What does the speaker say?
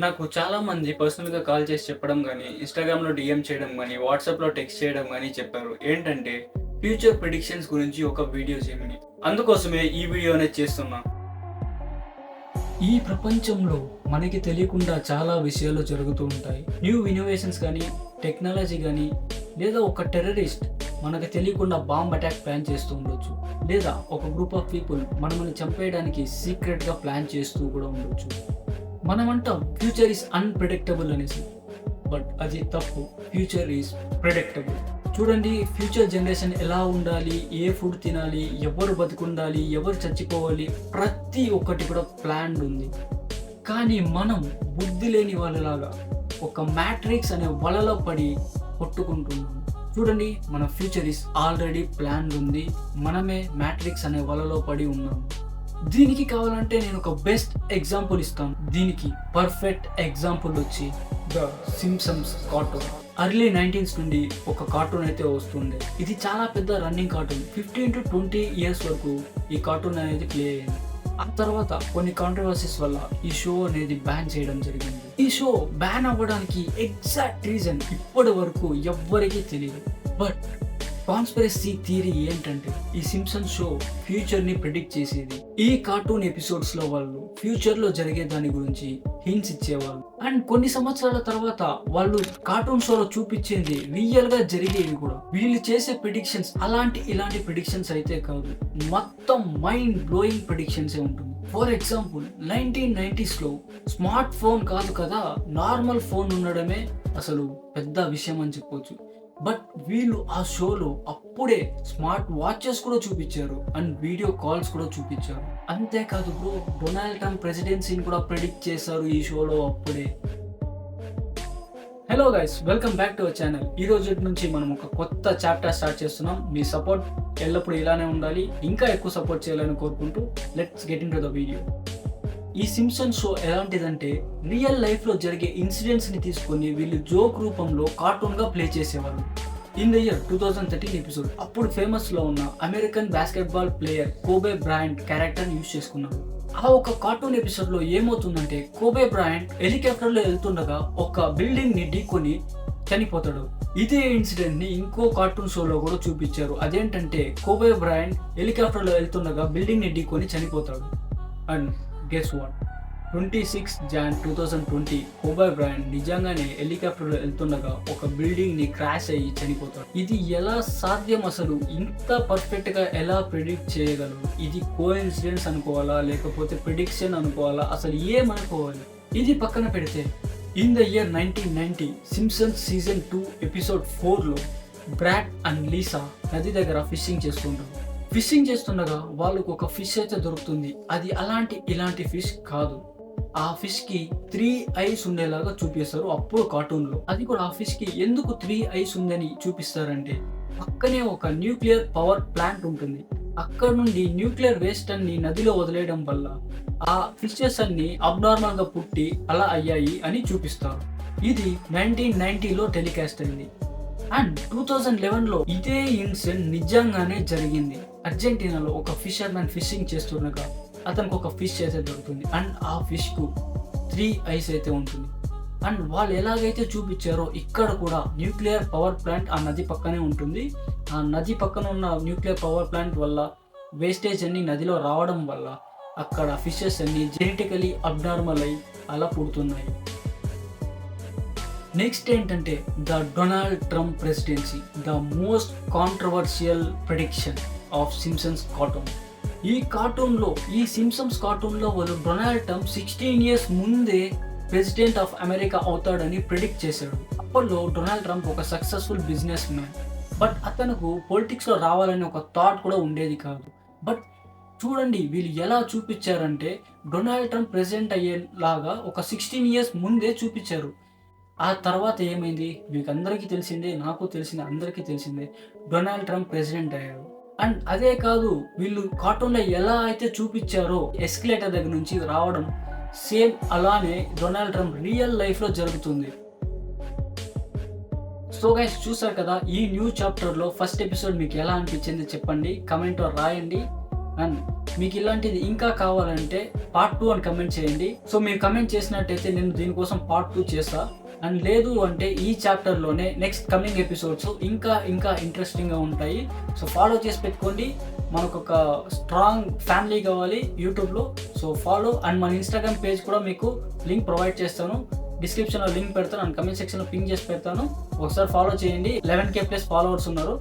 నాకు చాలామంది పర్సనల్‌గా కాల్ చేసి చెప్పడం గానీ, ఇన్‌స్టాగ్రామ్‌లో డీఎం చేయడం గానీ, వాట్సాప్‌లో టెక్స్ట్ చేయడం గానీ చెప్పారు. ఏంటంటే, ఫ్యూచర్ ప్రిడిక్షన్స్ గురించి ఒక వీడియో చేయమని. అందుకోసమే ఈ వీడియో అనేది చేస్తున్నా. ఈ ప్రపంచంలో మనకి తెలియకుండా చాలా విషయాలు జరుగుతూ ఉంటాయి. న్యూ ఇన్నోవేషన్స్ గానీ, టెక్నాలజీ గానీ, లేదా ఒక టెర్రరిస్ట్ మనకు తెలియకుండా బాంబ్ అటాక్ ప్లాన్ చేస్తూ ఉండొచ్చు. లేదా ఒక గ్రూప్ ఆఫ్ పీపుల్ మనల్ని చంపేయడానికి సీక్రెట్‌గా ప్లాన్ చేస్తూ కూడా ఉండొచ్చు. మనం అంటాం ఫ్యూచర్ ఈస్ అన్‌ప్రెడిక్టబుల్ అనేసి. బట్ అది తప్పు. Future is predictable. చూడండి, ఫ్యూచర్ జనరేషన్ ఎలా ఉండాలి, ఏ ఫుడ్ తినాలి, ఎవరు బతికుండాలి, ఎవరు చచ్చిపోవాలి, ప్రతి ఒక్కటి కూడా ప్లాన్డ్ ఉంది. కానీ మనం బుద్ధి లేని వాళ్ళలాగా ఒక మ్యాట్రిక్స్ అనే వలలో పడి కొట్టుకుంటున్నాం. చూడండి, మన ఫ్యూచర్ ఈస్ ఆల్రెడీ ప్లాన్డ్ ఉంది. మనమే మ్యాట్రిక్స్ అనే వలలో పడి ఉన్నాం. దీనికి కావాలంటే నేను ఒక బెస్ట్ ఎగ్జాంపుల్ ఇస్తాను. దీనికి పర్ఫెక్ట్ ఎగ్జాంపుల్ వచ్చి the Simpson's cartoon. Early 19s నుండి ఒక కార్టూన్ అయితే వస్తుండే. ఇది చాలా పెద్ద రన్నింగ్ కార్టూన్. 15 to 20 ఇయర్స్ వరకు ఈ కార్టూన్ అనేది ప్లే అయింది. ఆ తర్వాత కొన్ని కాంట్రవర్సీస్ వల్ల ఈ షో అనేది బ్యాన్ చేయడం జరిగింది. ఈ షో బ్యాన్ అవ్వడానికి ఎగ్జాక్ట్ రీజన్ ఇప్పటి వరకు ఎవ్వరికీ తెలియదు. బట్ కాన్స్పిరసీ థియరీ ఏంటంటే, ఈ సింప్సన్స్ షో ఫ్యూచర్ ని ప్రిడిక్ట్ చేసేది. ఈ కార్టూన్ ఎపిసోడ్స్ లో వాళ్ళు ఫ్యూచర్ లో జరిగే దాని గురించి హింట్స్ ఇచ్చేవాళ్ళు. అండ్ కొన్ని సంవత్సరాల తర్వాత వాళ్ళు కార్టూన్ షోలో చూపించేది రియల్ గా జరిగేవి కూడా. వీళ్ళు చేసే ప్రిడిక్షన్స్ ఇలాంటి ప్రిడిక్షన్స్ అయితే కాదు, మొత్తం మైండ్ బ్లోయింగ్ ప్రిడిక్షన్స్ ఉంటుంది. ఫర్ ఎగ్జాంపుల్, 1990s లో స్మార్ట్ ఫోన్ కాదు కదా, నార్మల్ ఫోన్ ఉండడమే అసలు పెద్ద విషయం అని చెప్పొచ్చు. బట్ వీళ్ళు ఆ షోలో అప్పుడే స్మార్ట్ వాచెస్ కూడా చూపించారు అండ్ వీడియో కాల్స్ కూడా చూపించారు. అంతేకాదు బ్రో, డొనాల్డ్ ట్రంప్ ప్రెసిడెన్సీని కూడా ప్రెడిక్ట్ చేశారు ఈ షోలో అప్పుడే. Hello guys, welcome back to our channel. ఈ రోజు నుంచి మనం ఒక కొత్త చాప్టర్ స్టార్ట్ చేస్తున్నాం. మీ సపోర్ట్ ఎల్లప్పుడూ ఇలానే ఉండాలి, ఇంకా ఎక్కువ సపోర్ట్ చేయాలని కోరుకుంటూ let's get in to the video. ఈ సింప్సన్స్ షో ఎలాంటిదంటే, రియల్ లైఫ్ లో జరిగే ఇన్సిడెంట్స్ ని తీసుకొని వీళ్ళు జోక్ రూపంలో కార్టూన్ గా ప్లే చేసేవాళ్ళు. ఇన్ ద ఇయర్ 2013 ఎపిసోడ్ అప్పుడు ఫేమస్ లో ఉన్న American basketball player Kobe Bryant character use చేసుకున్నారు. ఆ ఒక కార్టూన్ ఎపిసోడ్ లో ఏమవుతుందంటే, కోబే బ్రయంట్ హెలికాప్టర్ లో వెళ్తుండగా ఒక బిల్డింగ్ ని ఢీకొని చనిపోతాడు. ఇదే ఇన్సిడెంట్ ని ఇంకో కార్టూన్ షోలో కూడా చూపించారు. అదేంటంటే, కోబే బ్రయంట్ హెలికాప్టర్ లో వెళ్తుండగా బిల్డింగ్ ని ఢీకొని చనిపోతాడు. And guess what, 26 Jan 2020 Kobe Bryant నిజంగానే హెలికాప్టర్లో వెళ్తుండగా ఒక బిల్డింగ్ ని క్రాష్ అయ్యి చనిపోతాడు. ఇది ఎలా సాధ్యం? అసలు ఇంత పర్ఫెక్ట్ గా ఎలా ప్రిడిక్ట్ చేయగలరు? ఇది కోఇన్సిడెన్స్ అనుకోవాలా, లేకపోతే ప్రిడిక్షన్ అనుకోవాలా, అసలు ఏమనుకోవాలి? ఇది పక్కన పెడితే, in the year 1990 Simpson's season 2 episode 4 లో బ్రాడ్ అండ్ లీసా నది దగ్గర ఫిషింగ్ చేస్తుంటారు. ఫిషింగ్ చేస్తుండగా వాళ్ళకు ఒక ఫిష్ అయితే దొరుకుతుంది. అది ఇలాంటి ఫిష్ కాదు. ఆ ఫిష్ కి 3 ఐస్ ఉండేలాగా చూపిస్తారు అప్పుడు కార్టూన్ లో. అది కూడా ఆ ఫిష్ కి ఎందుకు 3 ఐస్ ఉందని చూపిస్తారంటే, పక్కనే ఒక న్యూక్లియర్ పవర్ ప్లాంట్ ఉంటుంది. అక్కడ నుండి న్యూక్లియర్ వేస్ట్ అన్ని నదిలో వదిలేయడం వల్ల ఆ ఫిషెస్ అన్ని అబ్నార్మల్ గా పుట్టి అలా అయ్యాయి అని చూపిస్తారు. ఇది 1990లో టెలికాస్ట్ అయింది. అండ్ 2011లో ఇదే ఇన్సిడెంట్ నిజంగానే జరిగింది. అర్జెంటీనాలో ఒక ఫిషర్ మ్యాన్ ఫిషింగ్ చేస్తుండగా అతనికి ఒక ఫిష్ అయితే దొరుకుతుంది. అండ్ ఆ ఫిష్ కు 3 ఐస్ అయితే ఉంటుంది. అండ్ వాళ్ళు ఎలాగైతే చూపించారో ఇక్కడ కూడా న్యూక్లియర్ పవర్ ప్లాంట్ ఆ నది పక్కనే ఉంటుంది. ఆ నది పక్కన ఉన్న న్యూక్లియర్ పవర్ ప్లాంట్ వల్ల వేస్టేజ్ అన్ని నదిలో రావడం వల్ల అక్కడ ఫిషెస్ అన్ని జెనెటికలీ అబ్నార్మల్ అయి అలా పుడుతున్నాయి. నెక్స్ట్ ఏంటంటే, the Donald Trump presidency, the most controversial prediction of Simpson's cartoon. ఈ సింప్సన్స్ కార్టూన్లో వాళ్ళు డొనాల్డ్ ట్రంప్ 16 ఇయర్స్ ముందే ప్రెసిడెంట్ ఆఫ్ అమెరికా అవుతాడని ప్రిడిక్ట్ చేశాడు. అప్పట్లో డొనాల్డ్ ట్రంప్ ఒక సక్సెస్ఫుల్ బిజినెస్ మ్యాన్. బట్ అతనుకు పొలిటిక్స్లో రావాలని ఒక థాట్ కూడా ఉండేది కాదు. బట్ చూడండి, వీళ్ళు ఎలా చూపించారంటే, డొనాల్డ్ ట్రంప్ ప్రెసిడెంట్ అయ్యేలాగా ఒక 16 ఇయర్స్ ముందే చూపించారు. ఆ తర్వాత ఏమైంది మీకు అందరికీ తెలిసిందే, నాకు తెలిసిందే, అందరికీ తెలిసిందే, డొనాల్డ్ ట్రంప్ ప్రెసిడెంట్ అయ్యారు. అండ్ అదే కాదు, వీళ్ళు కార్టూన్లో ఎలా అయితే చూపించారో ఎస్కలేటర్ దగ్గర నుంచి రావడం, సేమ్ అలానే డొనాల్డ్ ట్రంప్ రియల్ లైఫ్లో జరుగుతుంది. సో గైస్, చూసారు కదా ఈ న్యూ చాప్టర్లో ఫస్ట్ ఎపిసోడ్ మీకు ఎలా అనిపించింది చెప్పండి, కమెంట్లో రాయండి. అండ్ మీకు ఇలాంటిది ఇంకా కావాలంటే పార్ట్ 2 అని కమెంట్ చేయండి. సో మీరు కమెంట్ చేసినట్టయితే నేను దీనికోసం పార్ట్ 2 చేస్తా. అండ్ లేదు అంటే ఈ చాప్టర్లోనే నెక్స్ట్ కమింగ్ ఎపిసోడ్స్ ఇంకా ఇంట్రెస్టింగ్గా ఉంటాయి. సో ఫాలో చేసి పెట్టుకోండి. మనకు ఒక స్ట్రాంగ్ ఫ్యామిలీ కావాలి యూట్యూబ్లో. So follow. అండ్ మన ఇన్స్టాగ్రామ్ పేజ్ కూడా మీకు లింక్ ప్రొవైడ్ చేస్తాను, డిస్క్రిప్షన్లో లింక్ పెడతాను అండ్ కమెంట్ సెక్షన్లో పింక్ చేసి పెడతాను. ఒకసారి ఫాలో చేయండి. 11K+ ఫాలోవర్స్ ఉన్నారు.